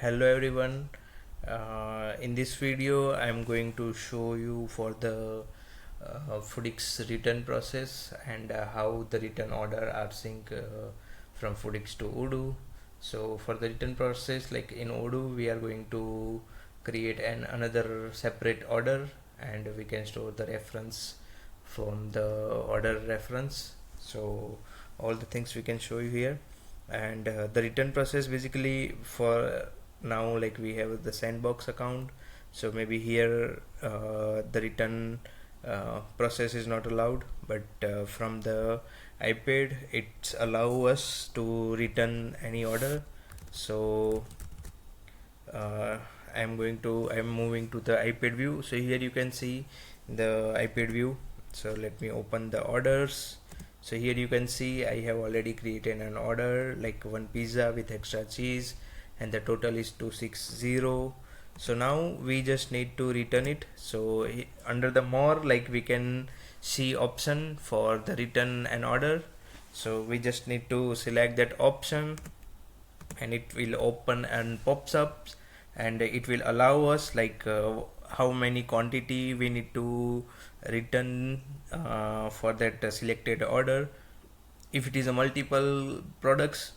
Hello everyone. In this video I'm going to show you for the Foodics return process and how the return order are synced from Foodics to Odoo. So for the return process, like in Odoo, we are going to create another separate order, and we can store the reference from the order reference. So all the things we can show you here. And the return process, basically, for now, like we have the sandbox account, so maybe here the return process is not allowed, but from the iPad it's allow us to return any order. So uh, I'm moving to the iPad view. So here you can see the iPad view. So let me open the orders. So here you can see I have already created an order, like one pizza with extra cheese, and the total is 260. So now we just need to return it. So under the more, like we can see option for the return an order. So we just need to select that option, and it will open and pops up, and it will allow us like how many quantity we need to return for that selected order. If it is a multiple products,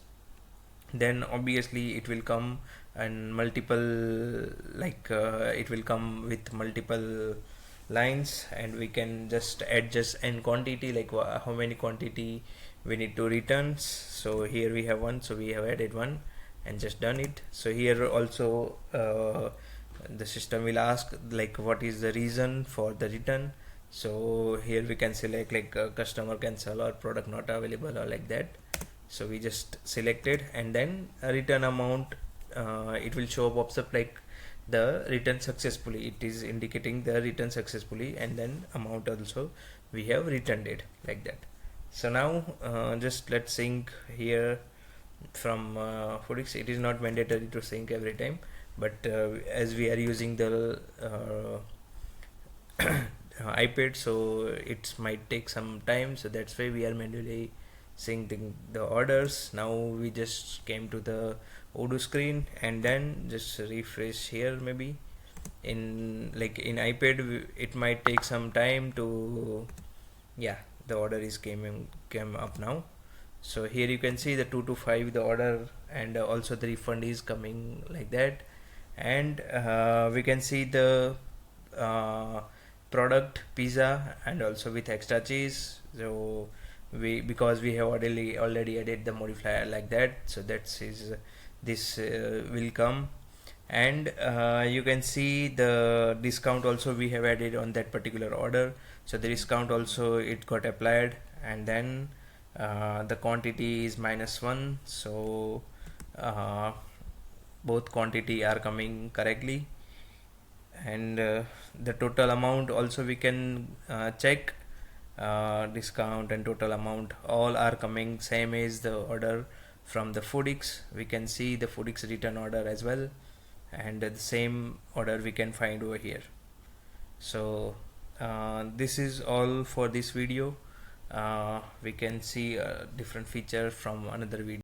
then obviously it will come and multiple, like it will come with multiple lines, and we can just adjust n quantity, like how many quantity we need to return. So here we have one, so we have added one and just done it. So here also the system will ask like what is the reason for the return. So here we can select like customer cancel or product not available or like that. So we just selected, and then a return amount, it will show pops up like the return successfully, it is indicating the return successfully, and then amount also we have returned it like that. So now just let's sync here from Foodics. It is not mandatory to sync every time, but as we are using the iPad, so it might take some time, so that's why we are manually syncing the orders. Now we just came to the Odoo screen, and then just refresh here. Maybe in iPad it might take some time to, yeah, the order is came up now. So here you can see the 2 to 5 the order, and also the refund is coming like that. And we can see the product pizza and also with extra cheese. So because we have already added the modifier like that, so that's is this will come. And you can see the discount also we have added on that particular order, so the discount also it got applied. And then the quantity is -1, so both quantity are coming correctly. And the total amount also we can check, discount and total amount all are coming same as the order from the Foodics. We can see the Foodics return order as well, and the same order we can find over here. So this is all for this video. We can see a different feature from another video.